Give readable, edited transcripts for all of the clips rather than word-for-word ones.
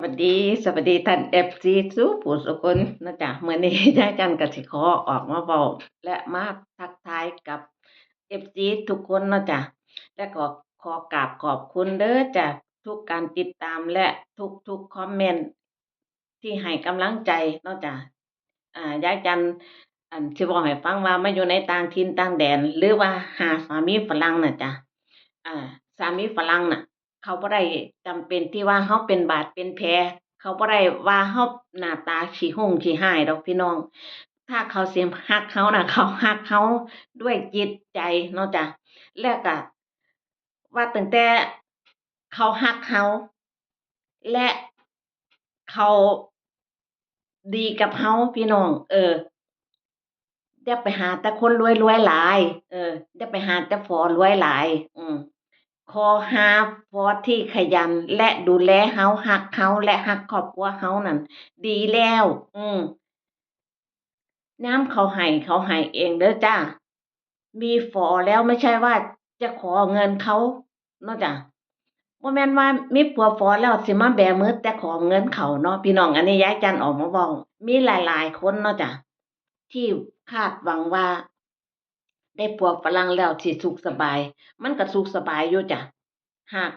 สวัสดีสวัสดีท่าน FC ทุกผู้ทุกคนนะจ๊ะมื้อนี้ย้ายกันก็สิขอออกมาเว้าและมาทักทายกับ FC ทุกคนเนาะจ๊ะและก็ขอกราบขอบคุณเด้อจ้ะทุกการติดตามและทุกๆคอมเมนต์ที่ให้กำลังใจเนาะจ๊ะย้ายจันสิเว้าให้ฟังว่ามาอยู่ในต่างถิ่นต่างแดนหรือว่าหาสามีฝรั่งน่ะจ๊ะอ่าสามีฝรั่งน่ะ เขาบ่ได้จำเป็นที่ว่าเราเป็นบาดเป็นแผลเขาบ่ได้ว่าเราหน้าตาขี้หงขี้ร้ายดอกพี่น้องถ้าเขาสิรักเราน่ะเขารักเราด้วยจิตใจเนาะจ้ะแล้วก็ว่าตั้งแต่เขารักเราและเขาดีกับเราพี่น้องอย่าไปหาแต่คนรวยๆหลายอย่าไปหาแต่ฝอรวยหลายขอหาผัวที่ขยันและดูแลเรารักเราและรักครอบครัวเรานั่นดีแล้วยามเขาให้เองเด้อจ้ะมีฝอแล้วไม่ใช่ว่าจะขอเงินเขาเนาะจ้ะบ่แม่นว่ามีผัวฝอแล้วสิมาแบมือแต่ขอเงินเขาเนาะพี่น้องอันนี้ยายจันทร์ออกมาเว้ามีหลายๆคนเนาะจ้ะที่คาดหวังว่าได้ผัวฝรั่งแล้วสิสุขสบายมันก็สุขสบายอยู่จ้ะหาก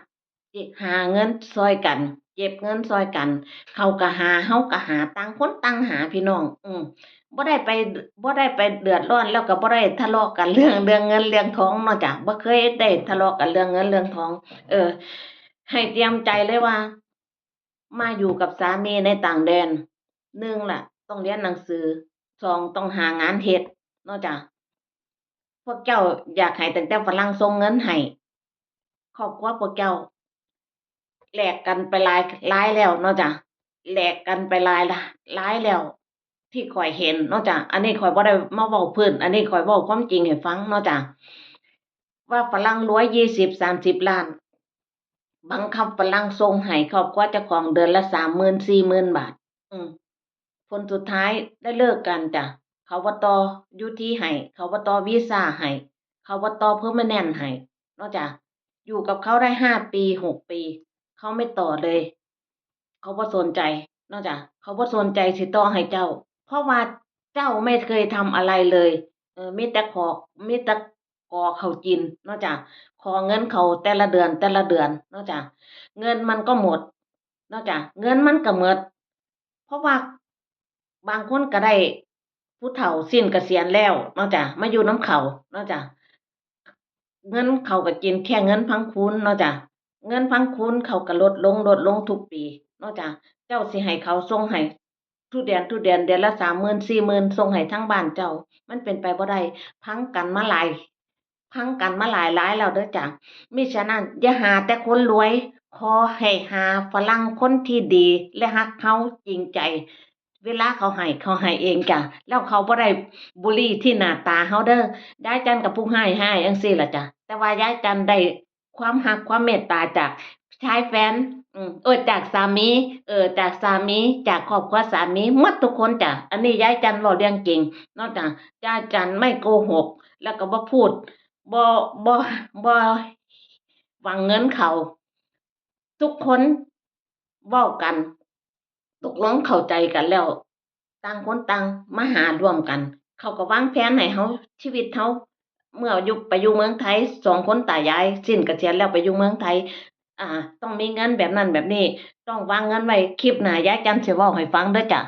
สิหาเงินช่วยกันเก็บเงินช่วยกันเขาก็หาเราก็หาต่างคนต่างหาพี่น้องบ่ได้ไปบ่ได้ไปเดือดร้อนแล้วก็บ่ได้ทะเลาะกันเรื่องเงินเรื่องทองเนาะจ้ะบ่เคยได้ทะเลาะกันเรื่องเงินเรื่องทองเออให้เตรียมใจเลยว่ามาอยู่กับสามีในต่างแดน1ล่ะต้องเรียนหนังสือ2ต้องหางานเฮ็ดเนาะจ้ะพวกเจ้าอยากให้ตั้งแต่ฝรั่งส่งเงินให้ครอบครัวพวกเจ้าแลกกันไปหลายแล้วเนาะจ้ะแลกกันไปหลายแล้วที่ข้อยเห็นเนาะจ้ะอันนี้ข้อยบ่ได้มาเว้าพื้นอันนี้ข้อยเว้าความจริงให้ฟังเนาะจ้ะว่าฝรั่งรวย20-30ล้านบังคับฝรั่งส่งให้ครอบครัวเจ้าของเดือนละ30,000-40,000บาทอืมผลสุดท้ายได้เลิกกันจ้ะเขาบ่ต่ออยู่ที่ให้เขาบ่ต่อวีซาให้เขาบ่ต่อ permanent ให้เนาะจ้ะอยู่กับเขาได้5 ปี6 ปีเขาไม่ต่อเลยเขาบ่สนใจเนาะจ้ะเขาบ่สนใจสิต่อให้เจ้าเพราะว่าเจ้าไม่เคยทำอะไรเลยมีแต่ขอเขากินเนาะจ้ะขอเงินเขาแต่ละเดือนเนาะจ้ะเงินมันก็หมดเนาะจ้ะเงินมันก็หมดเพราะว่าบางคนก็ได้ผู้เฒ่าสิ้นเกษียณแล้วเนาะจ้ะมาอยู่นำเขาเนาะจ้ะเงินเขาก็กินแค่เงินพังคูณเนาะจ้ะเงินพังคูณเขาก็ลดลงทุกปีเนาะจ้ะเจ้าสิให้เขาส่งให้ทุกเดือนเดือนละ30,000-40,000ส่งให้ทางบ้านเจ้ามันเป็นไปบ่ได้พังกันมาหลายหลายแล้วเด้อจ้ะมิฉะนั้นอย่าหาแต่คนรวยขอให้หาฝรั่งคนที่ดีและรักเราจริงใจเวลาเขาให้เองจ้ะแล้วเขาบ่ได้บุลลีที่หน้าตาเราเด้อยายจันทร์ก็ผู้ให้จังซี่ล่ะจ้ะแต่ว่ายายจันทร์ได้ความรักความเมตตาจากชายแฟนจากสามีจากสามีจากครอบครัวสามีหมดทุกคนจ้ะอันนี้ยายจันทร์เว้าเรื่องจริงเนาะจ้ะยายจันทร์ไม่โกหกแล้วก็บ่พูดบ่บ่บ่หวังเงินเขาทุกคนเว้ากันตกลงเข้าใจกันแล้วต่างคนต่างมาหาร่วมกันเขาก็วางแผนให้เราชีวิตเราเมื่อไปอยู่เมืองไทย2คนตายายสิ้นเกษียณแล้วไปอยู่เมืองไทยต้องมีเงินแบบนั้นแบบนี้ต้องวางเงินไว้คลิปหน้ายายจันทร์สิเว้าให้ฟังเด้อจ้ะ